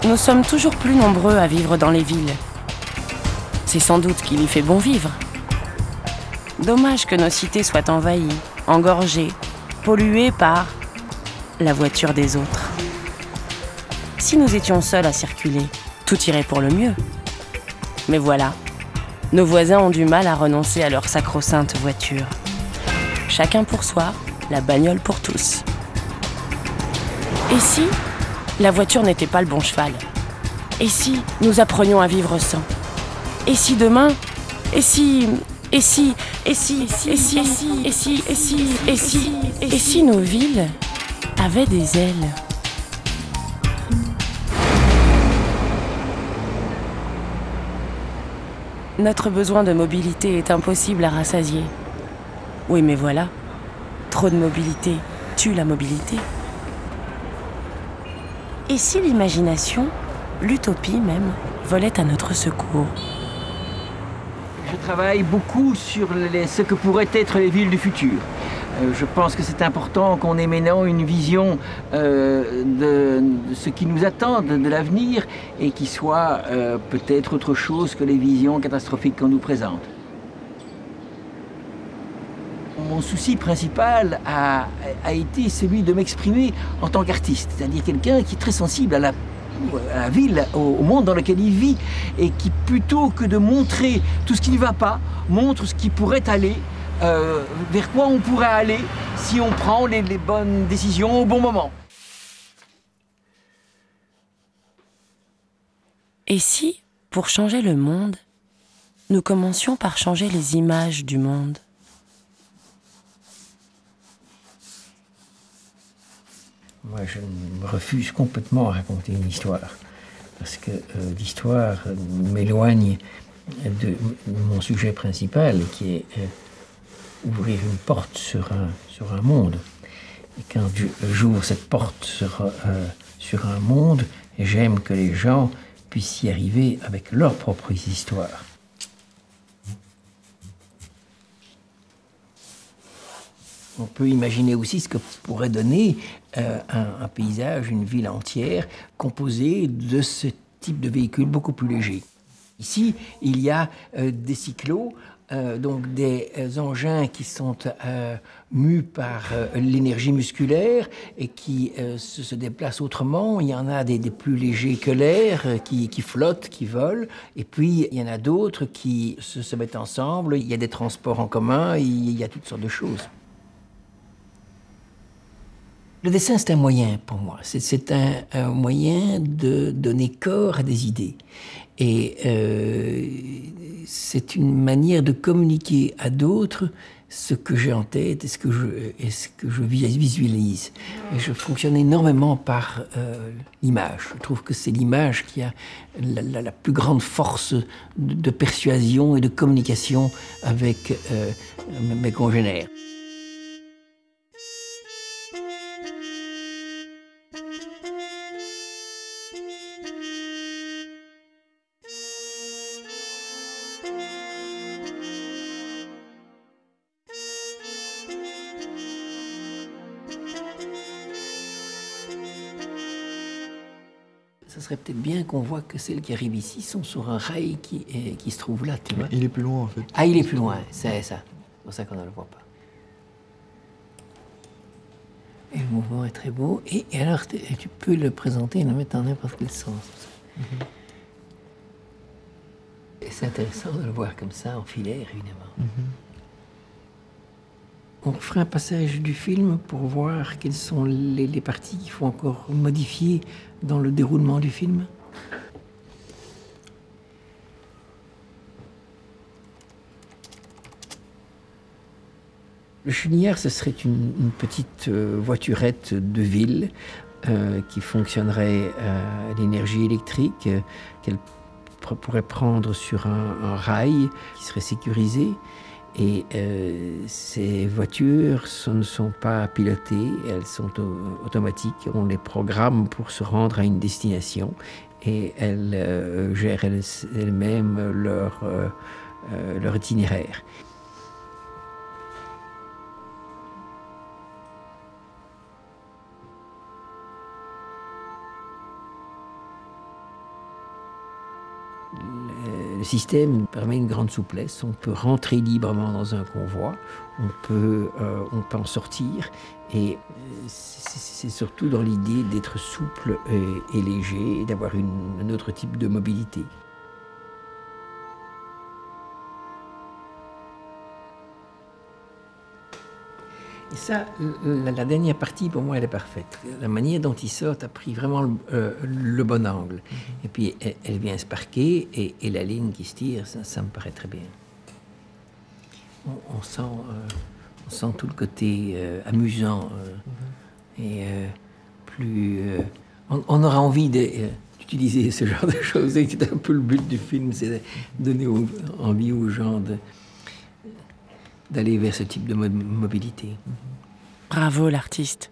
nous sommes toujours plus nombreux à vivre dans les villes. C'est sans doute qu'il y fait bon vivre. Dommage que nos cités soient envahies, engorgées, polluées par la voiture des autres. Si nous étions seuls à circuler, tout irait pour le mieux. Mais voilà, nos voisins ont du mal à renoncer à leur sacro-sainte voiture. Chacun pour soi, la bagnole pour tous. Et si la voiture n'était pas le bon cheval? Et si nous apprenions à vivre sans? Et si demain? Et si nos villes avaient des ailes? Notre besoin de mobilité est impossible à rassasier. Oui, mais voilà, trop de mobilité tue la mobilité. Et si l'imagination, l'utopie même, volait à notre secours? Je travaille beaucoup sur ce que pourraient être les villes du futur. Je pense que c'est important qu'on ait maintenant une vision de ce qui nous attend, de l'avenir, et qui soit peut-être autre chose que les visions catastrophiques qu'on nous présente. Mon souci principal a été celui de m'exprimer en tant qu'artiste, c'est-à-dire quelqu'un qui est très sensible à la ville, au monde dans lequel il vit, et qui, plutôt que de montrer tout ce qui ne va pas, montre ce qui pourrait aller, vers quoi on pourrait aller si on prend les bonnes décisions au bon moment. Et si, pour changer le monde, nous commencions par changer les images du monde? Moi, je me refuse complètement à raconter une histoire, parce que l'histoire m'éloigne de mon sujet principal, qui est ouvrir une porte sur un monde. Et quand j'ouvre cette porte sur un monde, j'aime que les gens puissent y arriver avec leurs propres histoires. On peut imaginer aussi ce que pourrait donner un paysage, une ville entière, composée de ce type de véhicules beaucoup plus légers. Ici, il y a des cyclos, donc des engins qui sont mus par l'énergie musculaire et qui se déplacent autrement. Il y en a des plus légers que l'air, qui flottent, qui volent. Et puis, il y en a d'autres qui se mettent ensemble. Il y a des transports en commun, il y a toutes sortes de choses. Le dessin, c'est un moyen pour moi. C'est un moyen de donner corps à des idées. Et c'est une manière de communiquer à d'autres ce que j'ai en tête et ce que je visualise. Et je fonctionne énormément par l'image. Je trouve que c'est l'image qui a la plus grande force de persuasion et de communication avec mes congénères. Ça serait peut-être bien qu'on voit que celles qui arrivent ici sont sur un rail qui se trouve là, tu vois. Il est plus loin, en fait. Ah, il est plus loin, c'est ça. C'est pour ça qu'on ne le voit pas. Et le mouvement est très beau. Et alors, tu peux le présenter et le mettre dans n'importe quel sens. Et c'est intéressant de le voir comme ça, en filaire, évidemment. On fera un passage du film pour voir quelles sont les parties qu'il faut encore modifier dans le déroulement du film. Le chenillard, ce serait une petite voiturette de ville qui fonctionnerait à l'énergie électrique, qu'elle pourrait prendre sur un rail qui serait sécurisé. Et ces voitures ne sont pas pilotées, elles sont automatiques. On les programme pour se rendre à une destination et elles gèrent elles-mêmes leur itinéraire. Le système permet une grande souplesse. On peut rentrer librement dans un convoi, on peut en sortir. Et c'est surtout dans l'idée d'être souple et léger et d'avoir un autre type de mobilité. Et ça, la dernière partie, pour moi, elle est parfaite. La manière dont il saute a pris vraiment le bon angle. Et puis, elle vient se parquer et la ligne qui se tire, ça me paraît très bien. On sent tout le côté amusant et plus... on aura envie d'utiliser ce genre de choses. C'est un peu le but du film, c'est de donner envie aux gens d'aller vers ce type de mobilité. Bravo l'artiste.